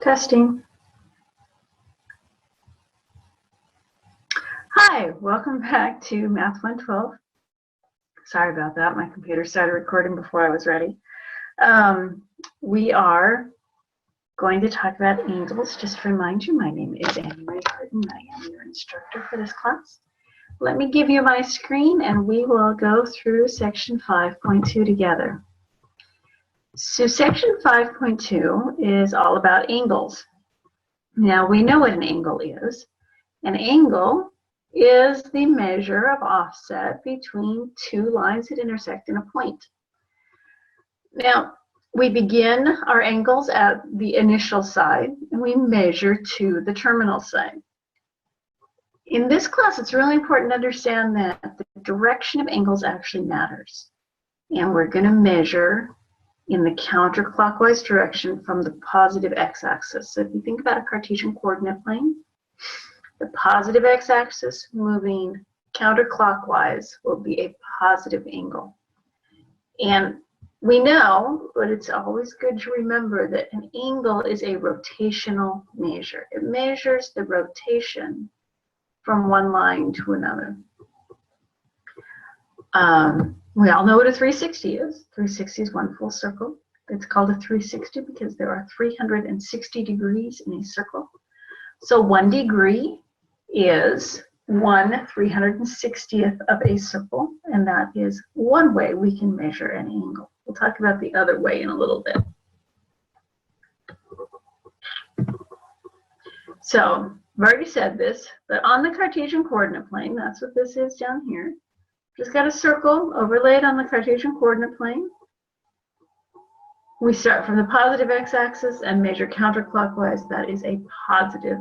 Testing. Hi, welcome back to Math 112. Sorry about that. My computer started recording before I was ready. We are going to talk about angles. Just to remind you, my name is Annie Marie Horton. I am your instructor for this class. Let me give you my screen and we will go through section 5.2 together. So section 5.2 is all about angles. Now we know what an angle is. An angle is the measure of offset between two lines that intersect in a point. Now, we begin our angles at the initial side and we measure to the terminal side. In this class, it's really important to understand that the direction of angles actually matters. And we're going to measure in the counterclockwise direction from the positive x-axis. So if you think about a Cartesian coordinate plane, the positive x-axis moving counterclockwise will be a positive angle. And we know, but it's always good to remember that an angle is a rotational measure. It measures the rotation from one line to another. We all know what a 360 is. 360 is one full circle. It's called a 360 because there are 360 degrees in a circle. So 1 degree is 1/360th of a circle, and that is one way we can measure an angle. We'll talk about the other way in a little bit. So I've already said this, but on the Cartesian coordinate plane, that's what this is down here. Just got a circle overlaid on the Cartesian coordinate plane. We start from the positive x-axis and measure counterclockwise. That is a positive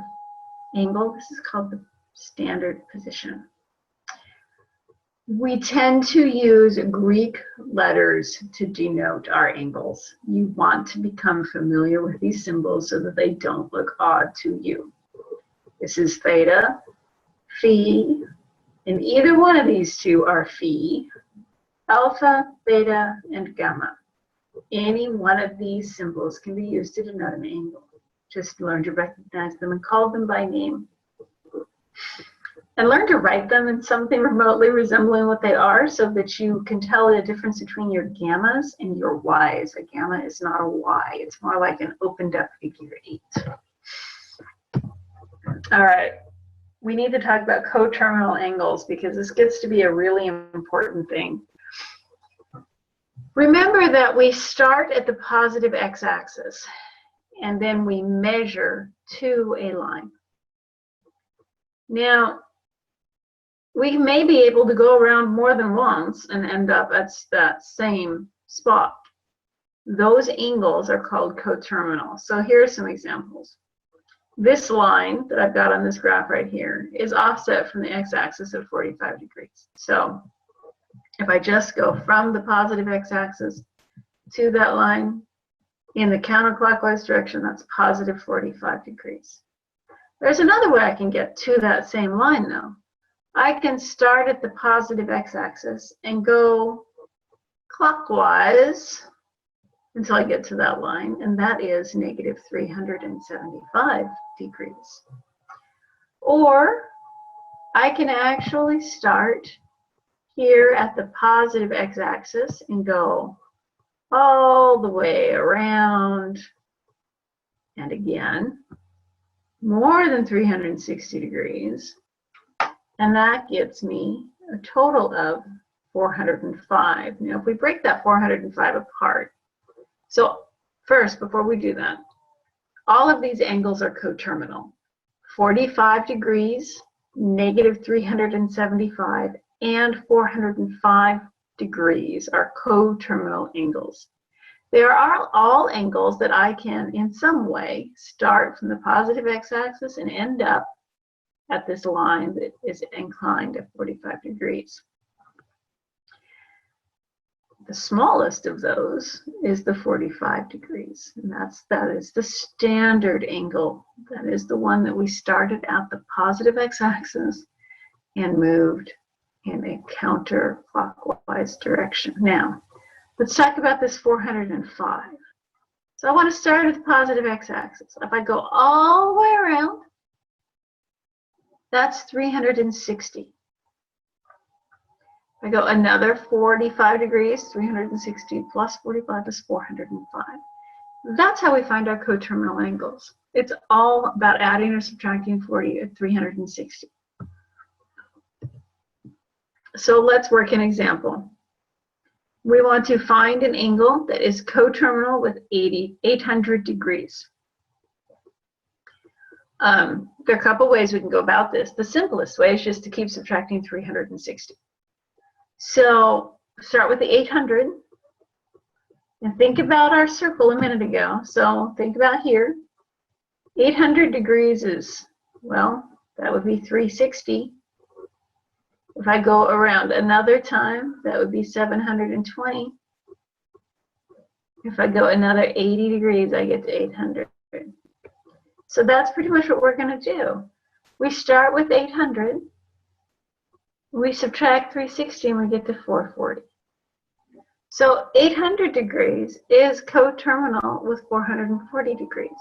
angle. This is called the standard position. We tend to use Greek letters to denote our angles. You want to become familiar with these symbols so that they don't look odd to you. This is theta, phi, and either one of these two are phi, alpha, beta, and gamma. Any one of these symbols can be used to denote an angle. Just learn to recognize them and call them by name. And learn to write them in something remotely resembling what they are so that you can tell the difference between your gammas and your y's. A gamma is not a y. It's more like an opened up figure 8. All right. We need to talk about coterminal angles because this gets to be a really important thing. Remember that we start at the positive x-axis and then we measure to a line. Now, we may be able to go around more than once and end up at that same spot. Those angles are called coterminal. So here are some examples. This line that I've got on this graph right here is offset from the x-axis at 45 degrees. So if I just go from the positive x-axis to that line in the counterclockwise direction, that's positive 45 degrees. There's another way I can get to that same line though. I can start at the positive x-axis and go clockwise until I get to that line, and that is negative 375 degrees. Or I can actually start here at the positive x-axis and go all the way around and again more than 360 degrees, and that gets me a total of 405. Now if we break that 405 apart, so first, before we do that, all of these angles are coterminal. 45 degrees, negative 375, and 405 degrees are coterminal angles. There are all angles that I can, in some way, start from the positive x-axis and end up at this line that is inclined at 45 degrees. The smallest of those is the 45 degrees, and that is the standard angle. That is the one that we started at the positive x-axis and moved in a counterclockwise direction. Now, let's talk about this 405. So I want to start at the positive x-axis. If I go all the way around, that's 360. If I go another 45 degrees, 360 plus 45 is 405. That's how we find our coterminal angles. It's all about adding or subtracting 40 at 360. So let's work an example. We want to find an angle that is coterminal with 800 degrees. There are a couple ways we can go about this. The simplest way is just to keep subtracting 360. So start with the 800 and think about our circle a minute ago. So think about here. 800 degrees is, well, that would be 360. If I go around another time, that would be 720. If I go another 80 degrees, I get to 800. So that's pretty much what we're going to do. We start with 800. We subtract 360 and we get to 440. So 800 degrees is coterminal with 440 degrees.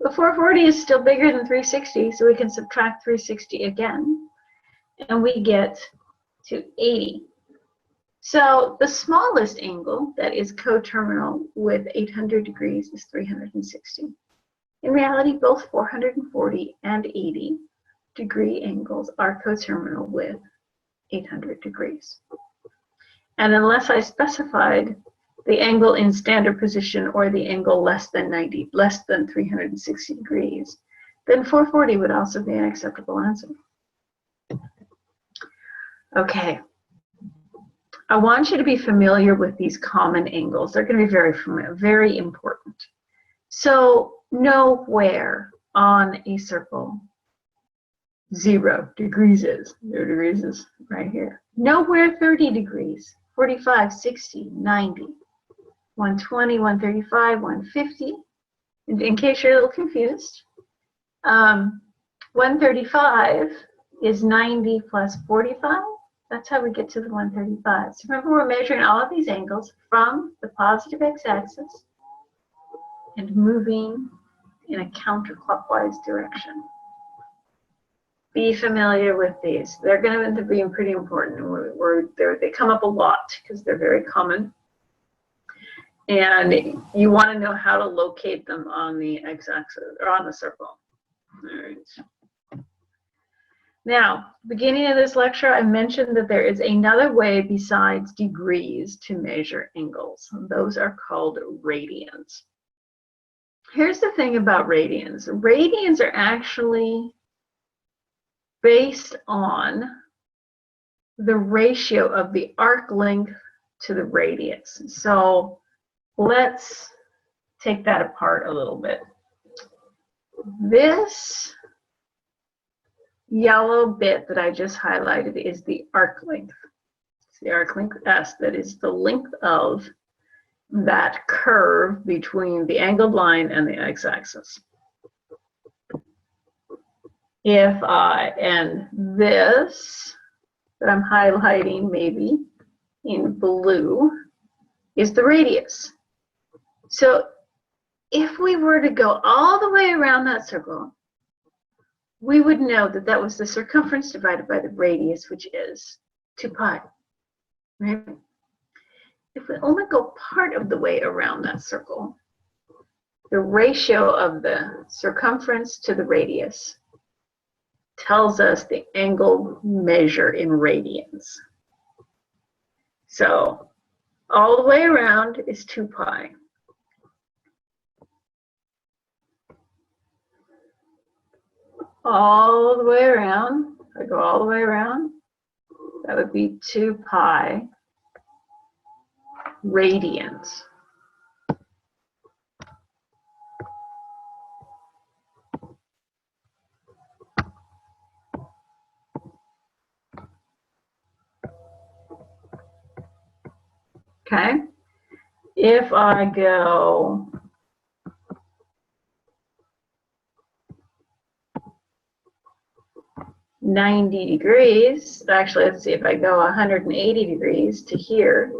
But 440 is still bigger than 360, so we can subtract 360 again, and we get to 80. So the smallest angle that is coterminal with 800 degrees is 360. In reality, both 440 and 80 degree angles are coterminal with 800 degrees. And unless I specified the angle in standard position or the angle less than 360 degrees, then 440 would also be an acceptable answer. Okay. I want you to be familiar with these common angles. They're going to be very familiar, very important. So nowhere on a circle 0 degrees is. 0 degrees is right here. Nowhere 30 degrees. 45, 60, 90, 120, 135, 150. In case you're a little confused, 135 is 90 plus 45. That's how we get to the 135. So remember, we're measuring all of these angles from the positive x-axis and moving in a counterclockwise direction. Be familiar with these. They're going to end up being pretty important. They come up a lot because they're very common. And you want to know how to locate them on the x-axis or on the circle. All right. Now, beginning of this lecture, I mentioned that there is another way besides degrees to measure angles. Those are called radians. Here's the thing about radians. Radians are actually based on the ratio of the arc length to the radius. So let's take that apart a little bit. This yellow bit that I just highlighted is the arc length. It's the arc length S. That is the length of that curve between the angled line and the x-axis. And this that I'm highlighting maybe in blue is the radius. So if we were to go all the way around that circle, we would know that that was the circumference divided by the radius, which is 2 pi, right? If we only go part of the way around that circle, the ratio of the circumference to the radius tells us the angle measure in radians. So all the way around is 2 pi. All the way around, if I go all the way around, that would be 2 pi radians. Okay, if I go $90 degrees, actually, let's see, if I go 180 degrees to here,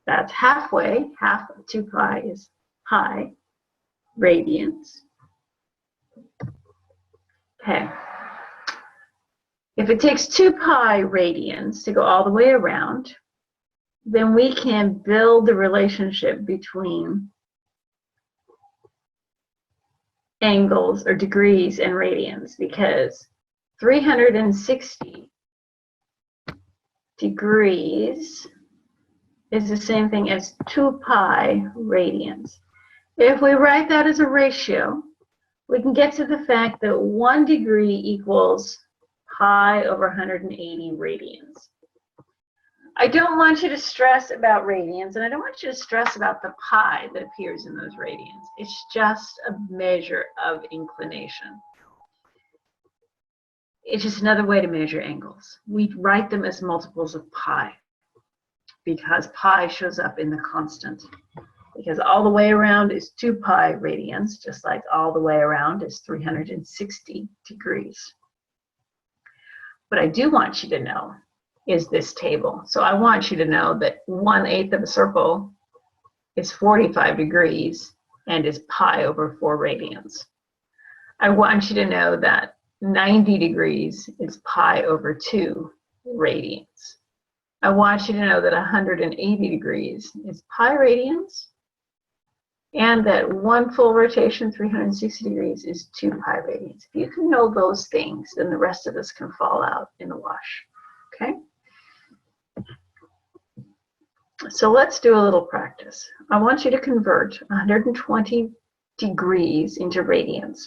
that's that's halfway. Half of 2 pi is pi radians. Okay. If it takes 2 pi radians to go all the way around, then we can build the relationship between angles or degrees and radians, because 360 degrees is the same thing as 2 pi radians. If we write that as a ratio, we can get to the fact that 1 degree equals pi over 180 radians. I don't want you to stress about radians, and I don't want you to stress about the pi that appears in those radians. It's just a measure of inclination. It's just another way to measure angles. We write them as multiples of pi because pi shows up in the constant. Because all the way around is 2 pi radians, just like all the way around is 360 degrees. What I do want you to know is this table. So I want you to know that 1/8 of a circle is 45 degrees and is pi over 4 radians. I want you to know that 90 degrees is pi over 2 radians. I want you to know that 180 degrees is pi radians, and that 1 full rotation, 360 degrees, is 2 pi radians. If you can know those things, then the rest of this can fall out in the wash. Okay? So let's do a little practice. I want you to convert 120 degrees into radians.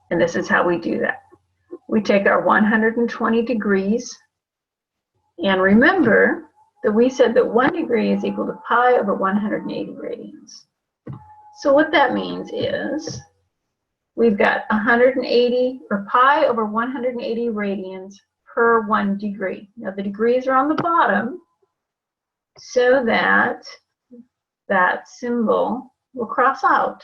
And this is how we do that. We take our 120 degrees, and remember that we said that 1 degree is equal to pi over 180 radians. So what that means is we've got 180, or pi over 180 radians per 1 degree. Now the degrees are on the bottom so that that symbol will cross out.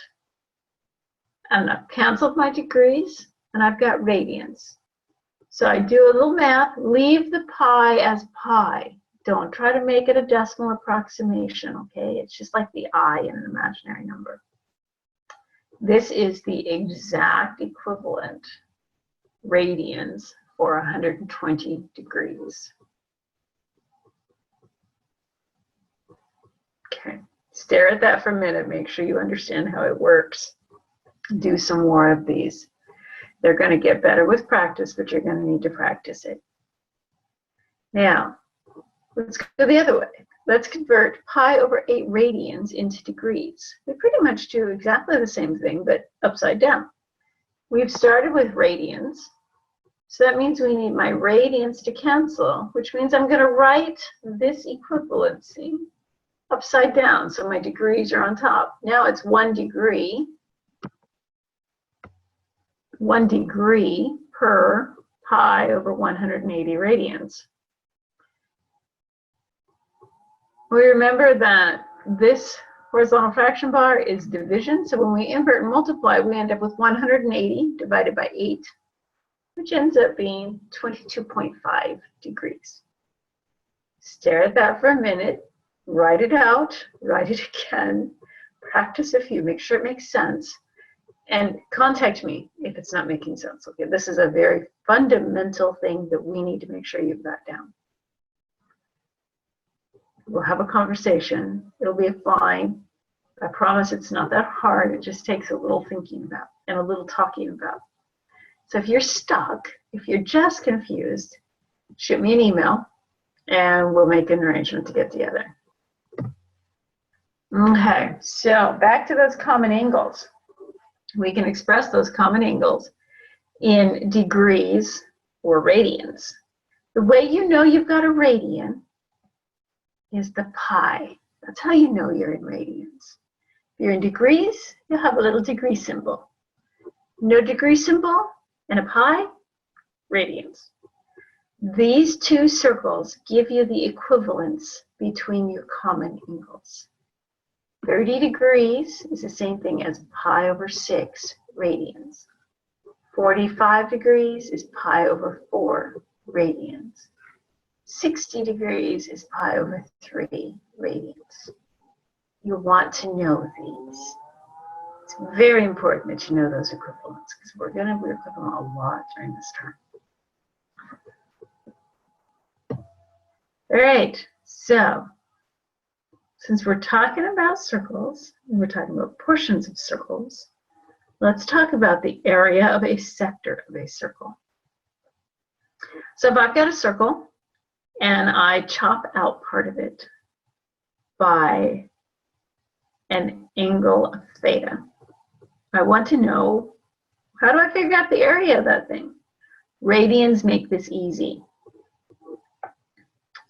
And I've canceled my degrees, and I've got radians. So I do a little math, leave the pi as pi. Don't try to make it a decimal approximation, okay? It's just like the I in an imaginary number. This is the exact equivalent radians for 120 degrees. Okay, stare at that for a minute, make sure you understand how it works. Do some more of these. They're going to get better with practice, but you're going to need to practice it. Now, let's go the other way. Let's convert pi over 8 radians into degrees. We pretty much do exactly the same thing, but upside down. We've started with radians, so that means we need my radians to cancel, which means I'm going to write this equivalency upside down, so my degrees are on top. Now it's 1 degree. 1 degree per pi over 180 radians. We remember that this horizontal fraction bar is division, so when we invert and multiply, we end up with 180 divided by 8, which ends up being 22.5 degrees. Stare at that for a minute, write it out, write it again, practice a few, make sure it makes sense. And contact me if it's not making sense. Okay, this is a very fundamental thing that we need to make sure you've got down. We'll have a conversation. It'll be fine. I promise it's not that hard. It just takes a little thinking about and a little talking about. So if you're stuck, if you're just confused, shoot me an email and we'll make an arrangement to get together. Okay, so back to those common angles. We can express those common angles in degrees or radians. The way you know you've got a radian is the pi. That's how you know you're in radians. If you're in degrees, you'll have a little degree symbol. No degree symbol and a pi, radians. These two circles give you the equivalence between your common angles. 30 degrees is the same thing as pi over 6 radians. 45 degrees is pi over 4 radians. 60 degrees is pi over 3 radians. You want to know these. It's very important that you know those equivalents because we're going to work with them a lot during this term. All right, so since we're talking about circles, and we're talking about portions of circles, let's talk about the area of a sector of a circle. So if I've got a circle and I chop out part of it by an angle of theta, I want to know, how do I figure out the area of that thing? Radians make this easy.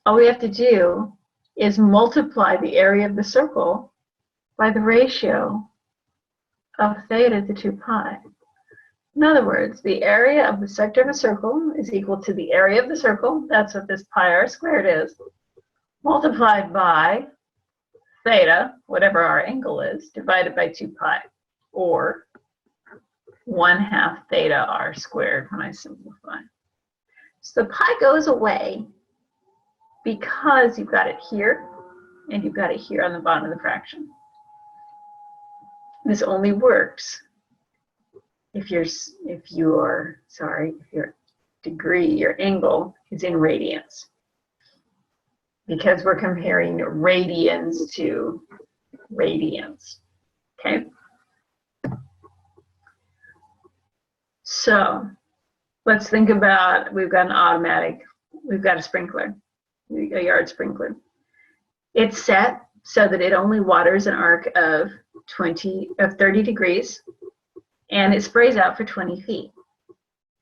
All we have to do is multiply the area of the circle by the ratio of theta to 2 pi. In other words, the area of the sector of a circle is equal to the area of the circle, that's what this pi r squared is, multiplied by theta, whatever our angle is, divided by 2 pi, or 1/2 theta r squared when I simplify. So the pi goes away because you've got it here and you've got it here on the bottom of the fraction. This only works if your degree, your angle is in radians, because we're comparing radians to radians. Okay. So let's think about, we've got a sprinkler, a yard sprinkler. It's set so that it only waters an arc of 30 degrees, and it sprays out for 20 feet.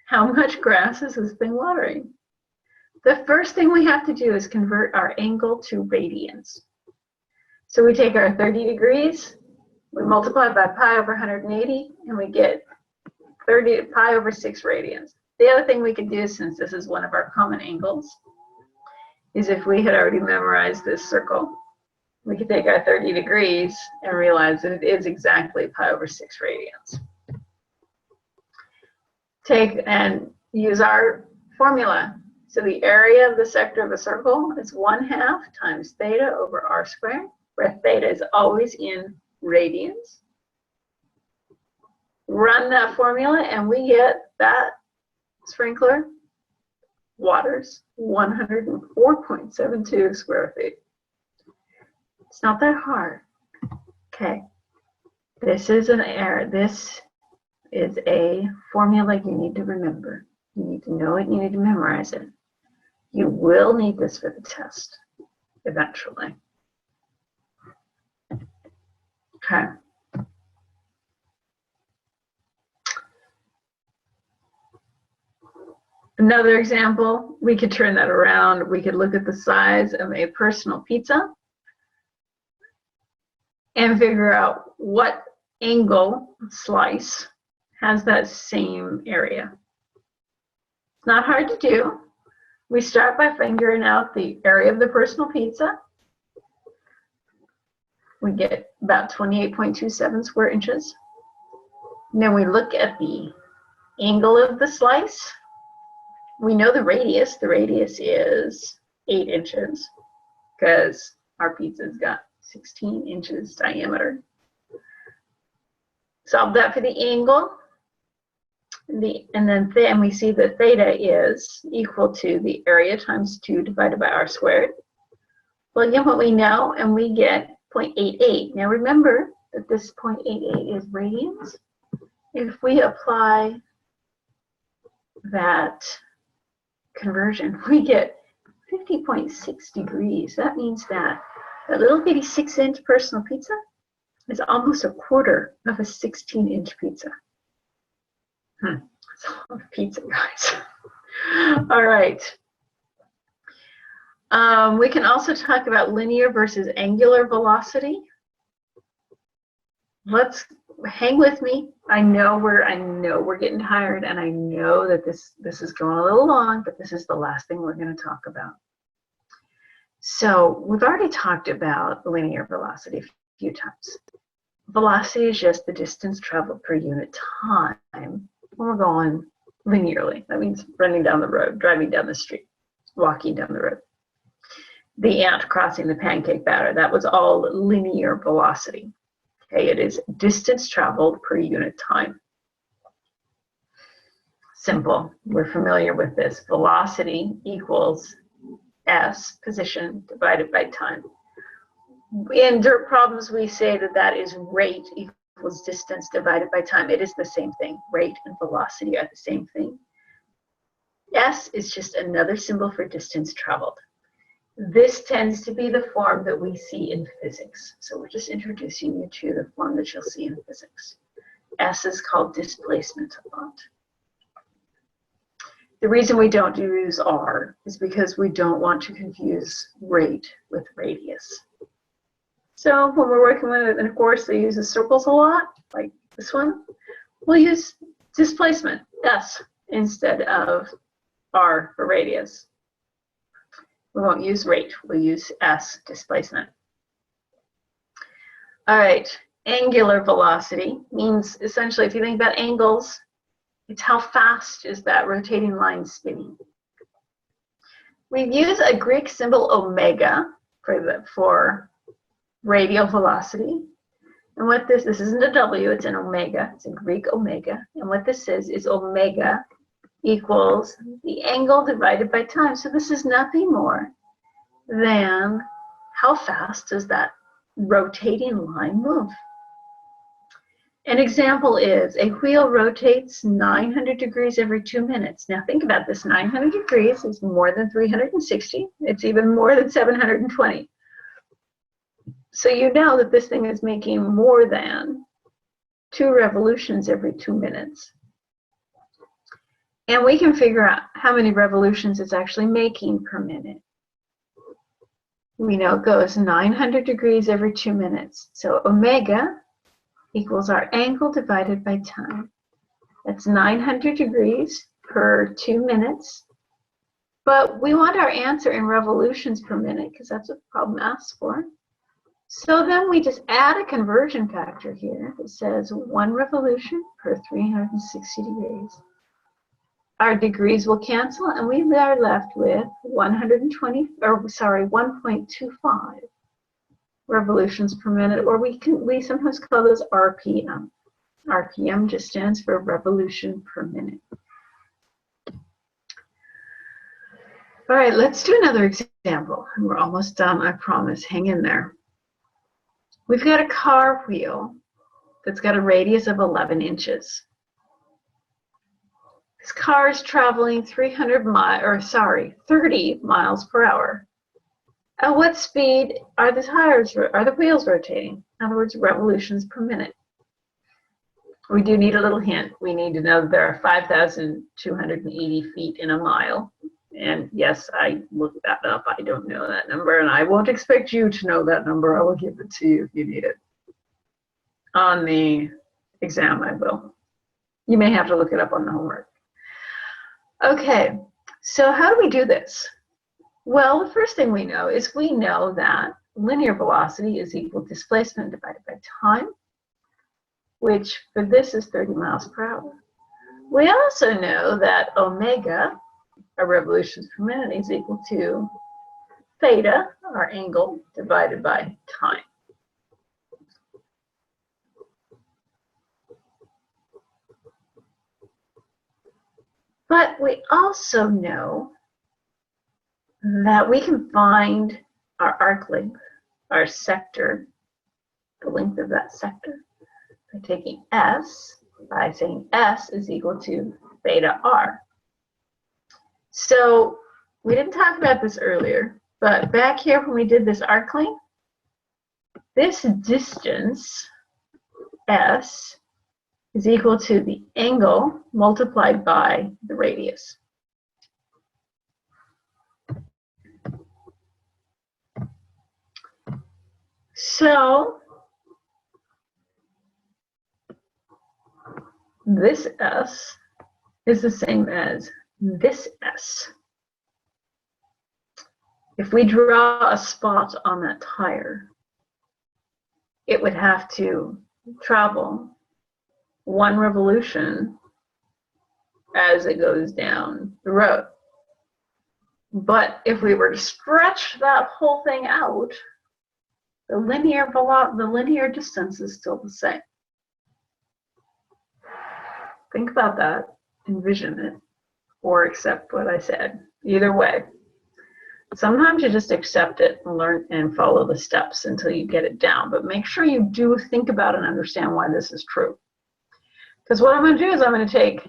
How much grass is this thing watering? The first thing we have to do is convert our angle to radians. So we take our 30 degrees, we multiply by pi over 180, and we get 30 pi over 6 radians. The other thing we could do, since this is one of our common angles, is if we had already memorized this circle, we could take our 30 degrees and realize that it is exactly pi over 6 radians. Take and use our formula. So the area of the sector of a circle is 1/2 times theta over r squared, where theta is always in radians. Run that formula and we get that sprinkler waters 104.72 square feet. It's not that hard. Okay. This is an error. This is a formula you need to remember. You need to know it, you need to memorize it. You will need this for the test eventually. Okay. Another example, we could turn that around. We could look at the size of a personal pizza and figure out what angle slice has that same area. It's not hard to do. We start by figuring out the area of the personal pizza. We get about 28.27 square inches. And then we look at the angle of the slice. We know the radius. The radius is 8 inches because our pizza's got 16 inches diameter. Solve that for the angle. And then we see that theta is equal to the area times 2 divided by r squared. Plug in what we know and we get 0.88. Now remember that this 0.88 is radians. If we apply that conversion, we get 50.6 degrees. That means that a little bitty 6-inch personal pizza is almost a quarter of a 16-inch pizza. That's a lot of pizza, guys. All right. We can also talk about linear versus angular velocity. Let's hang with me. I know we're getting tired, and I know that this is going a little long, but this is the last thing we're going to talk about. So we've already talked about linear velocity a few times. Velocity is just the distance traveled per unit time when we're going linearly. That means running down the road, driving down the street, walking down the road. the ant crossing the pancake batter. That was all linear velocity. Okay, it is distance traveled per unit time. Simple. We're familiar with this. Velocity equals s, position, divided by time. In dirt problems, we say that that is rate equals distance divided by time. It is the same thing. Rate and velocity are the same thing. S is just another symbol for distance traveled. This tends to be the form that we see in physics. So we're just introducing you to the form that you'll see in physics. S is called displacement a lot. The reason we don't use R is because we don't want to confuse rate with radius. So when we're working with a course that uses circles a lot, like this one, we'll use displacement, S, instead of R for radius. We won't use rate, we'll use S, displacement. All right, angular velocity means essentially, if you think about angles, it's how fast is that rotating line spinning. We've used a Greek symbol omega for radial velocity. And what this isn't a W, it's an omega, it's a Greek omega. And what this is omega equals the angle divided by time. So this is nothing more than how fast does that rotating line move. An example is a wheel rotates 900 degrees every 2 minutes. Now think about this, 900 degrees is more than 360. It's even more than 720. So you know that this thing is making more than 2 revolutions every 2 minutes. And we can figure out how many revolutions it's actually making per minute. We know it goes 900 degrees every 2 minutes. So omega equals our angle divided by time. That's 900 degrees per 2 minutes. But we want our answer in revolutions per minute because that's what the problem asks for. So then we just add a conversion factor here that says 1 revolution per 360 degrees. Our degrees will cancel and we are left with 1.25 revolutions per minute, or we sometimes call those RPM. RPM just stands for revolution per minute. All right, let's do another example. We're almost done, I promise. Hang in there. We've got a car wheel that's got a radius of 11 inches. This car is traveling 30 miles per hour. At what speed are the wheels rotating? In other words, revolutions per minute. We do need a little hint. We need to know that there are 5,280 feet in a mile. And yes, I looked that up. I don't know that number, and I won't expect you to know that number. I will give it to you if you need it. On the exam, I will. You may have to look it up on the homework. Okay, so how do we do this? Well, the first thing we know is we know that linear velocity is equal to displacement divided by time, which for this is 30 miles per hour. We also know that omega, our revolutions per minute, is equal to theta, our angle, divided by time. But we also know that we can find our arc length, our sector, the length of that sector, by taking S, by saying S is equal to theta r. So we didn't talk about this earlier, but back here when we did this arc length, this distance, S, is equal to the angle multiplied by the radius. So this S is the same as this S. If we draw a spot on that tire, it would have to travel 1 revolution as it goes down the road. But if we were to stretch that whole thing out, the linear distance is still the same. Think about that, envision it, or accept what I said. Either way. Sometimes you just accept it and learn and follow the steps until you get it down. But make sure you do think about and understand why this is true. Because what I'm going to do is I'm going to take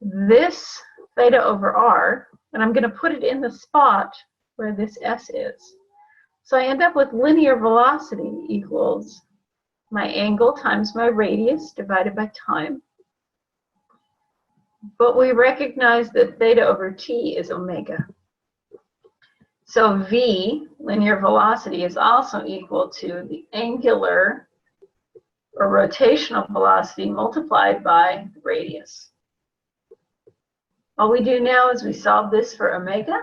this theta over r, and I'm going to put it in the spot where this s is. So I end up with linear velocity equals my angle times my radius divided by time. But we recognize that theta over t is omega. So v, linear velocity, is also equal to the angular or rotational velocity multiplied by the radius. All we do now is we solve this for omega,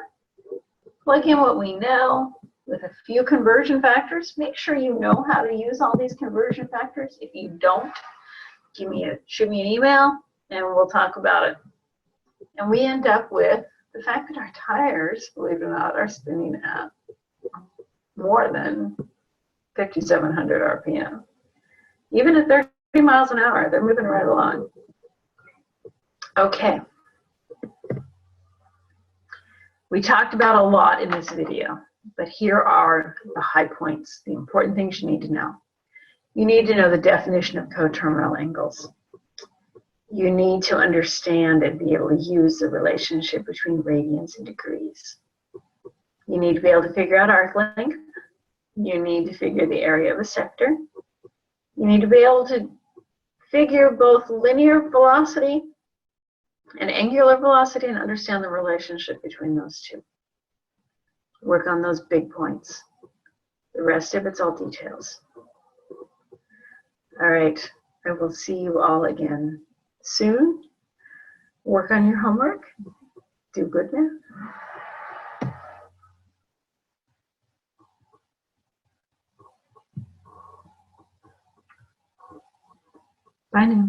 plug in what we know with a few conversion factors. Make sure you know how to use all these conversion factors. If you don't, shoot me an email and we'll talk about it. And we end up with the fact that our tires, believe it or not, are spinning at more than 5,700 RPM. Even at 30 miles an hour, they're moving right along. Okay. We talked about a lot in this video, but here are the high points, the important things you need to know. You need to know the definition of coterminal angles. You need to understand and be able to use the relationship between radians and degrees. You need to be able to figure out arc length. You need to figure the area of a sector. You need to be able to figure both linear velocity and angular velocity and understand the relationship between those two. Work on those big points. The rest of it's all details. All right, I will see you all again soon. Work on your homework. Do good math. Bye now.